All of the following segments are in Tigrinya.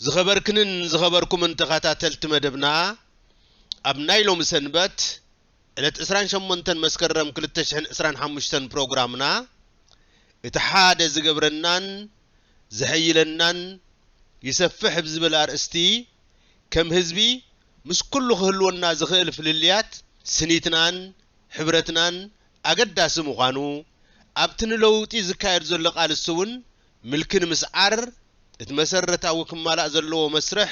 ዝኸበርኩም እንተኸታተልቲ መደብና ኣብ ናይሎም ሰንበት ዕለት 28 መስከረም 2025 ፕሮግራምና እቲ ሓደ ዝገብረናን ዝሕይለናን ይሰፍሕ ብዝብል አርእስቲ ከም ህዝቢ ምስ ኩሉ ክህልወና ዝኽእል ፍልልያት ስኒትናን ሕብረትናን ኣገዳሲ ምዃኑ ኣብቲ ንለውጢ ዝካየድ ዘሎ ቃልሲ እውን ምልክን ምስዓር እቲ መሰረታዊ ክማላእ ዘለዎ መስርሕ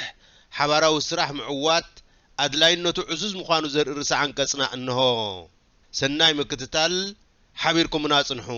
ሓባራዊ ስራሕ ምዕዋት ኣድላይነቱ ዕዙዝ ምዃኑ ዘርኢ ርእሰ አንቀጽና እንሆ ሰናይ ምክትታል ሓቢርኩምና ጽንሑ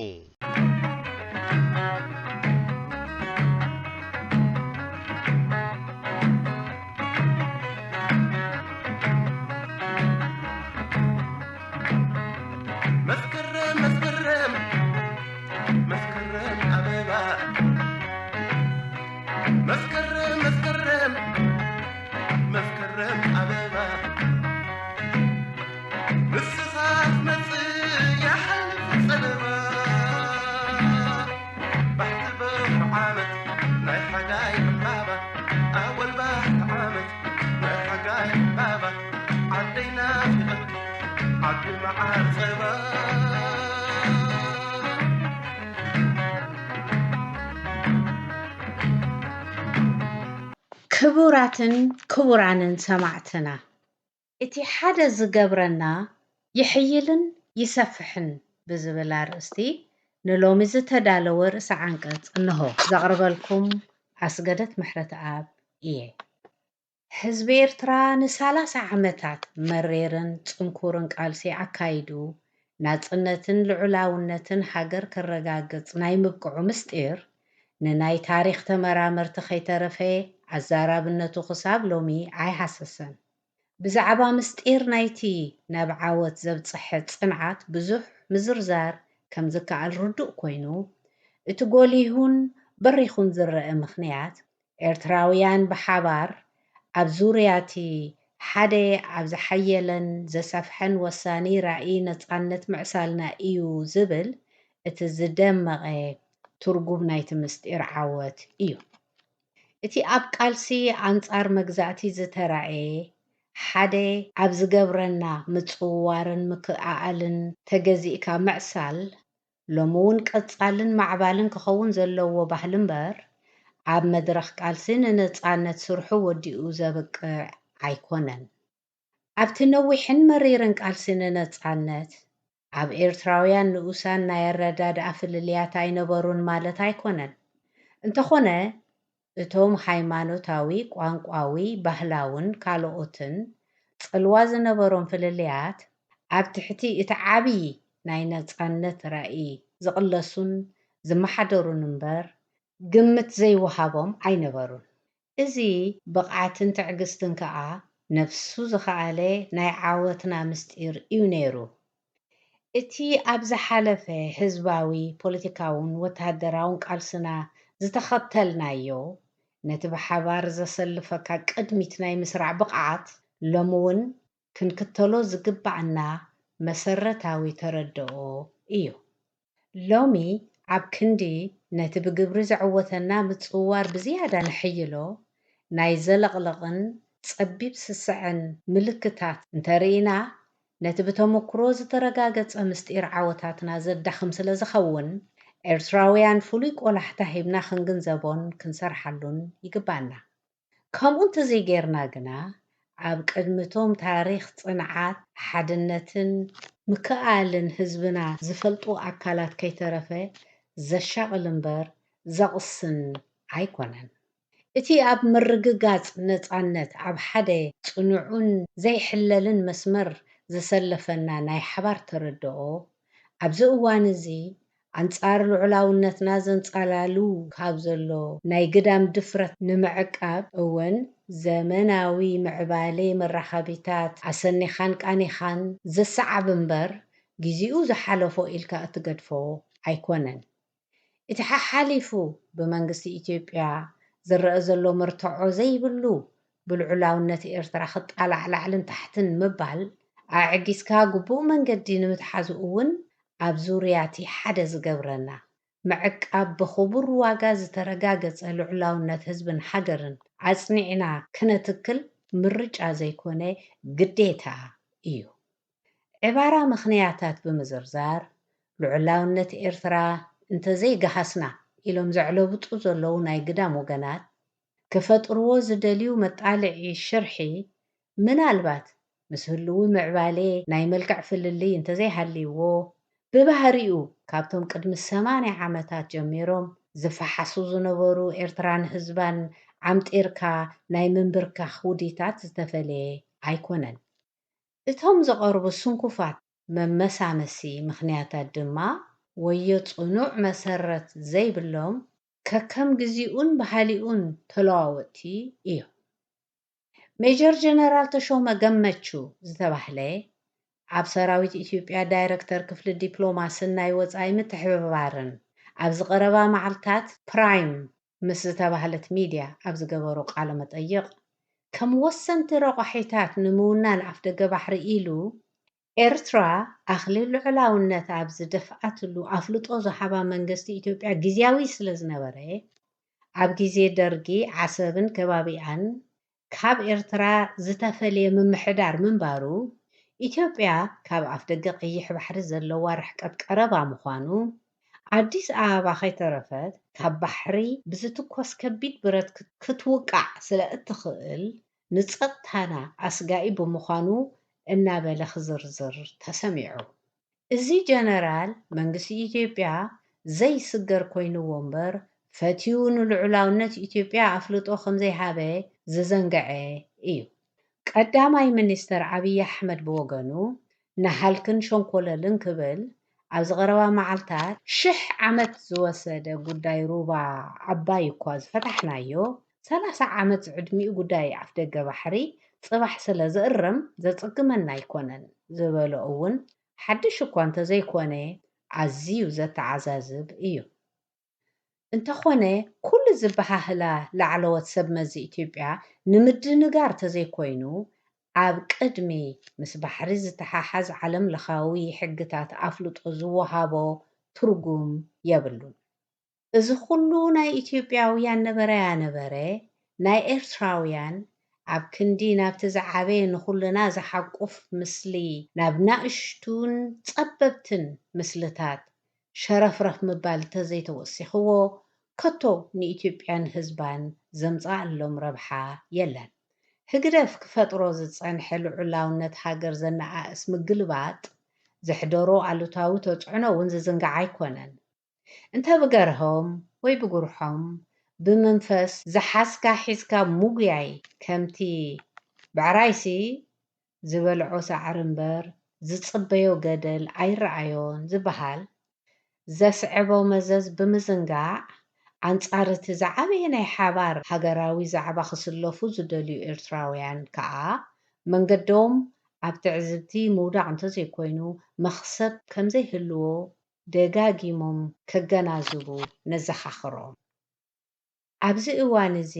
ክቡራትን ክቡራንን ሰማዕትና እቲ ሓደ ዝገብረና ይሕይልን ይሰፍሕን ብዝብል አርእስቲ ንሎሚ ዝተዳለወ ርእሰ አንቀጽ እንሆ ዘቕርበልኩም ኣስገደት ምሕረት አብ እየ። ህዝቢ ኤርትራ ን30 ዓመታት መሬርን ጽንኩርን ቃልሲ አካይዱ ናጽነትን ልዑላውነትን ሃገር ከረጋግጽ ናይ ምብቅዑ ምስጢር ንናይ ታሪኽ ተመራመርቲ ከይተረፈ ኣዛራብነቱ ክሳብ ሎሚ ኣይሓሰሰን። ብዛዕባ ምስጢር ናይቲ ናብ ዓወት ዘብጽሐ ጽንዓት ብዙሕ ምዝርዛር ከም ዝከኣል ርዱእ ኮይኑ እቲ ጎሊሁን በሪኹን ዝረአ ምኽንያት ኤርትራውያን ብሓባር ኣብ ዙርያቲ ሓደ ኣብ ዝሓየለን ዘሰፍሐን ወሳኒ ራእይ ነጻነት ምዕሳልና እዩ ዝብል እቲ ዝደመቐ ትርጉም ናይቲ ምስጢር ዓወት እዩ። እቲ ኣብ ቃልሲ ኣንጻር መግዛእቲ ዝተራእየ ሓደ ኣብ ዝገብረና ምጽዋርን ምክኣልን ተገዚእካ ምዕሳል ሎሚ እውን ቀጻልን ማዕባልን ክኸውን ዘለዎ ባህሊ እምበር ኣብ መድረኽ ቃልሲ ንነጻነት ስርሑ ወዲኡ ዘብቅዕ ኣይኮነን። ኣብቲ ነዊሕን መሪርን ቃልሲ ንነጻነት ኣብ ኤርትራውያን ንኡሳን ናይ ኣረዳድኣ ፍልልያት ኣይነበሩን ማለት ኣይኮነን። እንተኾነ እቶም ሃይማኖታዊ፣ ቋንቋዊ፣ ባህላውን ካልኦትን ጽልዋ ዝነበሮም ፍልልያት ኣብ ትሕቲ እቲ ዓብዪ ናይ ነጻነት ራእይ ዝቕለሱን ዝመሓደሩን እምበር ግምት ዘይወሃቦም ኣይነበሩን። እዚ ብቕዓትን ትዕግስትን ከዓ ነፍሱ ዝኸኣለ ናይ ዓወትና ምስጢር እዩ ነይሩ። እቲ ኣብ ዝሓለፈ ህዝባዊ ፖለቲካውን ወተሃደራውን ቃልስና ዝተኸተልናዮ ነቲ ብሓባር ዘሰልፈካ ቅድሚት ናይ ምስራዕ ብቕዓት ሎሚ እውን ክንክተሎ ዝግባዕና መሰረታዊ ተረድኦ እዩ። ሎሚ ኣብ ክንዲ ነቲ ብግብሪ ዘዕወተና ምጽዋር ብዝያዳ ንሕይሎ ናይ ዘለቕለቕን ጸቢብ ስስዕን ምልክታት እንተርኢና ነቲ ብተመክሮ ዝተረጋገጸ ምስጢር ዓወታትና ዘዳኽም ስለ ዝኸውን ኤርትራውያን ፍሉይ ቆላሕታ ሂብና ክንግንዘቦን ክንሰርሓሉን ይግባአና። ከምኡ እንተዘይጌርና ግና ኣብ ቅድሚቶም ታሪኽ ጽንዓት ሓድነትን ምክኣልን ህዝብና ዝፈልጡ ኣካላት ከይተረፈ ዘሻቕል እምበር ዘቕስን ኣይኮነን። እቲ ኣብ ምርግጋጽ ነጻነት ኣብ ሓደ ጽኑዑን ዘይሕለልን መስመር ዘሰለፈና ናይ ሓባር ተረድኦ ኣብዚ እዋን እዚ ኣንጻር ልዑላውነትና ዘንጻላሉ ካብ ዘሎ ናይ ግዳም ድፍረት ንምዕቃብ እውን ዘመናዊ ምዕባለ መራኸቢታት ኣሰኒኻን ቃኒኻን ዘሰዓብ እምበር ግዚኡ ዝሓለፎ ኢልካ እትገድፎ ኣይኮነን። እቲ ሓሓሊፉ ብመንግስቲ ኢትዮጵያ ዝረአ ዘሎ መርትዖ ዘይብሉ ብልዑላውነት ኤርትራ ክጣላዕ ላዕልን ታሕትን ምባል ኣዕጊስካ ግቡእ መንገዲ ንምትሓዙ እውን ኣብ ዙርያቲ ሓደ ዝገብረና معقب بخبر واقع زترقاقز العلاونة هزبن حقرن عصنعنا كنتكل مرجع زيكونه قديتا إيو عبارة مخنياتات بمزرزار لعلاونة إرثرا انت زي قحسنا إلوم زعلو بطوزو لو ناي قدام وقنات كفترو زدليو مطالعي الشرحي من البات مسهلو معبالي ناي ملكع فللي انت زي هالليو ببهريو كابتم قدم 80 عامتات جميروم زفحسو زنبرو إرتران هزبان عمت إركا ناي منبركا خوديتات زتفلي أيكونن እቶም ዘቐርቡ ስንኩፋት መመሳመሲ ምኽንያታት ድማ ወየጽኑዕ መሰረት ዘይብሎም ከከም ግዚኡን ባህሊኡን ተለዋወጥቲ እዮም። ሜጀር ጀነራል ተሾመ ገመቹ ዝተባህለ ኣብ ሰራዊት ኢትዮጵያ ዳይረክተር ክፍሊ ዲፕሎማስን ናይ ወፃኢ ምትሕብባርን ኣብ ዝቐረባ መዓልታት ፕራይም ምስ ዝተባህለት ሚድያ ኣብ ዝገበሮ ቃለ መጠይቕ ከም ወሰንቲ ረቑሒታት ንምውናን ኣፍ ደገ ባሕሪ ኢሉ ኤርትራ ኣኽሊል ልዕላውነት ኣብ ዝደፍኣትሉ ኣፍልጦ ዝሃባ መንግስቲ ኢትዮጵያ ጊዜያዊ ስለ ዝነበረ ኣብ ግዜ ደርጊ ዓሰብን ከባቢኣን ካብ ኤርትራ ዝተፈልየ ምምሕዳር ምንባሩ ኢትዮጵያ ካብ ኣፍ ደገ ቀይሕ ባሕሪ ዘለዋ ርሕቀት ቀረባ ምዃኑ ኣዲስ ኣበባ ከይተረፈት ካብ ባሕሪ ብዝትኮስ ከቢድ ብረት ክትውቃዕ ስለ እትኽእል ንጸጥታና ኣስጋኢ ብምዃኑ እናበለ ክዝርዝር ተሰሚዑ እዚ ጀነራል መንግስቲ ኢትዮጵያ ዘይስገር ኮይኑዎ እምበር ፈትዩ ንልዑላውነት ኢትዮጵያ ኣፍልጦ ከምዘይሃበ ዝዘንግዐ እዩ ቀዳማይ ሚኒስተር ዓብይ ኣሕመድ ብወገኑ ናሃልክን ሸንኮለልን ክብል ኣብ ዝቐረባ መዓልታት 1000 ዓመት ዝወሰደ ጉዳይ ሩባ ዓባይ እኳ ዝፈታሕናዮ 30 ዓመት ዕድሚኡ ጉዳይ ኣፍ ደገ ባሕሪ ጽባሕ ስለ ዝእርም ዘጽግመና ኣይኮነን ዝበሎ እውን ሓድሽ እኳ እንተዘይኮነ ኣዝዩ ዘተዓዛዝብ እዩ እንተኾነ ኩሉ ዝበሃህላ ላዕለወት ሰብ መዚ ኢትዮጵያ ንምድንጋር ተዘይኮይኑ ኣብ ቅድሚ ምስ ባሕሪ ዝተሓሓዝ ዓለም ለኻዊ ሕግታት ኣፍልጦ ዝወሃቦ ትርጉም የብሉን እዚ ኩሉ ናይ ኢትዮጵያውያን ነበረ ናይ ኤርትራውያን ኣብ ክንዲ ናብቲ ዝዓበየ ንኹልና ዝሓቁፍ ምስሊ ናብ ናእሽቱን ጸበብትን ምስልታት ሸረፍረፍ ምባል ተዘይተወሲኽዎ ከቶ ንኢትዮጵያን ህዝባን ዘምጽኣሎም ረብሓ የለን ህግደፍ ክፈጥሮ ዝጸንሐ ልዑላውነት ሃገር ዘነኣእስ ምግልባጥ ዝሕደሮ ኣሉታዊ ተጽዕኖ እውን ዝዝንጋዕ ኣይኮነን እንተ ብገርሆም ወይ ብጉርሖም ብመንፈስ ዝሓስካ ሒዝካ ሙጉያይ ከምቲ ብዕራይሲ ዝበልዖ ሳዕሪ እምበር ዝጽበዮ ገደል ኣይረኣዮን ዝበሃል ዘስዕቦ መዘዝ ብምዝንጋዕ ኣንጻር እቲ ዝዓበየ ናይ ሓባር ሃገራዊ ዛዕባ ክስለፉ ዝደልዩ ኤርትራውያን ከዓ መንገዶም ኣብ ትዕዝብቲ ምውዳቕ እንተዘይኮይኑ መኽሰብ ከምዘይህልዎ ደጋጊሞም ከገናዝቡ ነዘኻኽሮም ኣብዚ እዋን እዚ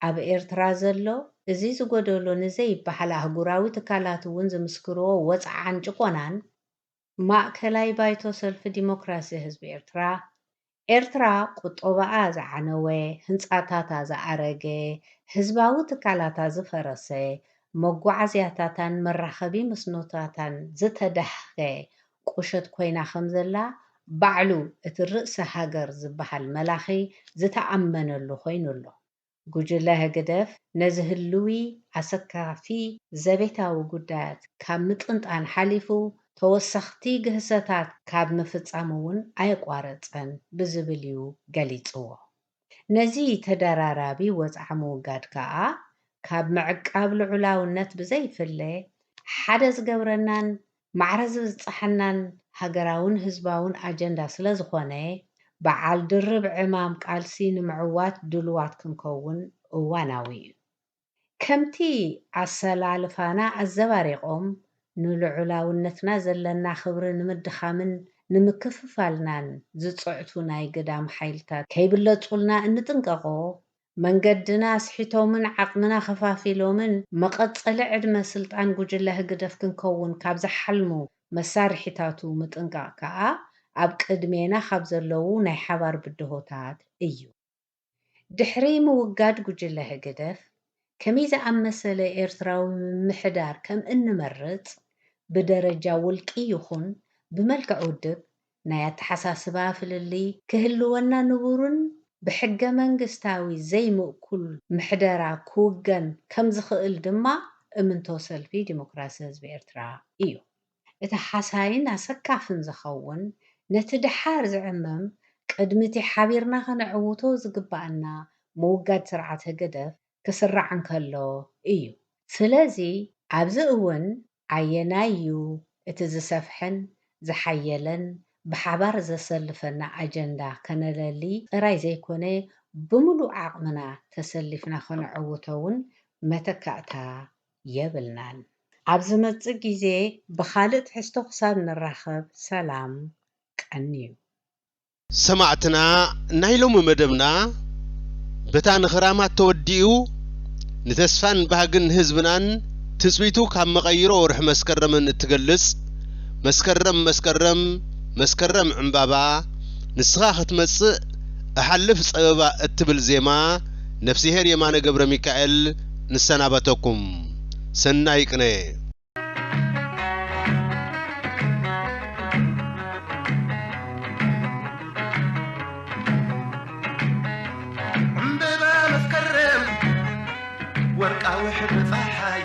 ኣብ ኤርትራ ዘሎ እዚ ዝጎደሎ ንዘይበሃል ኣህጉራዊ ትካላት እውን ዝምስክርዎ ወፅዓን ጭቆናን ማእከላይ ባይቶ ሰልፊ ዲሞክራሲ ህዝቢ ኤርትራ ቁጠባኣ ዝዓነወ ህንፃታታ ዝኣረገ ህዝባዊ ትካላታ ዝፈረሰ መጓዓዝያታታን መራኸቢ መስኖታታን ዝተዳህገ ቁሸት ኮይና ከም ዘላ ባዕሉ እቲ ርእሰ ሃገር ዝበሃል መላኺ ዝተኣመነሉ ኮይኑሎ ጉጅለ ህግደፍ ነዚ ህልዊ ኣሰካፊ ዘቤታዊ ጉዳያት ካብ ምጥንጣን ሓሊፉ ተወሰኽቲ ግህሰታት ካብ ምፍጻም እውን ኣይቋረፀን ብዝብል እዩ ገሊፅዎ ነዚ ተደራራቢ ወፅዓ ምውጋድ ከዓ ካብ ምዕቃብ ልዑላውነት ብዘይፍለ ሓደ ዝገብረናን ማዕረ ዝብፅሐናን ሃገራውን ህዝባውን ኣጀንዳ ስለ ዝኾነ በዓል ድርብ ዕማም ቃልሲ ንምዕዋት ድልዋት ክንከውን እዋናዊ እዩ ከምቲ ኣሰላልፋና ኣዘባሪቖም ንልዑላውነትና ዘለና ክብሪ ንምድኻምን ንምክፍፋልናን ዝፅዕቱ ናይ ገዳም ሓይልታት ከይብለፁልና እንጥንቀቆ መንገድና ስሒቶምን ዓቕምና ከፋፊሎምን መቐፀሊ ዕድመ ስልጣን ጉጅለ ህግደፍ ክንከውን ካብ ዝሓልሙ መሳርሒታቱ ምጥንቃቕ ከዓ ኣብ ቅድሜና ካብ ዘለዉ ናይ ሓባር ብድሆታት እዩ ድሕሪ ምውጋድ ጉጅለ ህግደፍ ከመይ ዝኣመሰለ ኤርትራዊ ምሕዳር ከም እንመርጽ ብደረጃ ውልቂ ይኹን ብመልክዕ ውድብ ናይ ኣተሓሳስባ ፍልሊ ክህልወና ንቡርን ብሕገ መንግስታዊ ዘይምእኩል ምሕደራ ክውገን ከም ዝኽእል ድማ እምንቶ ሰልፊ ዲሞክራሲ ህዝቢ ኤርትራ እዩ እቲ ሓሳይን ኣሰካፍን ዝኸውን ነቲ ድሓር ዝዕመም ቅድሚቲ ሓቢርና ኸነዕውቶ ዝግባአና ምውጋድ ስርዓተ ገደፍ ክስራዕ እንከሎ እዩ ስለዚ ኣብዚ እውን ዓየናዩ እቲ ዝሰፍሐን ዝሓየለን ብሓባር ዘሰልፈና ኣጀንዳ ከነለሊ ጥራይ ዘይኮነ ብምሉእ ዓቕምና ተሰሊፍና ኸነዕውቶውን መተካእታ የብልናን ኣብ ዝመጽእ ግዜ ብኻልእ ትሕዝቶ ክሳብ ንራኸብ ሰላም ቀኒ እዩ ሰማዕትና ናይ ሎሚ መደብና በታ ንኽራማት ተወዲኡ ንተስፋን ባህግን ህዝብናን ትጽቢቱ ካብ መቐይሮ ወርሕ መስከረምን እትገልጽ መስከረም ዕምባባ ንስኻ ክትመጽእ እሓልፍ ጸበባ እትብል ዜማ ነፍሲሄር የማነ ገብረ ሚካኤል ንሰናበተኩም ሰናይ ቅነ ዕምባባ መስከረም ወርቃዊ ሕብሪ ፀሓይ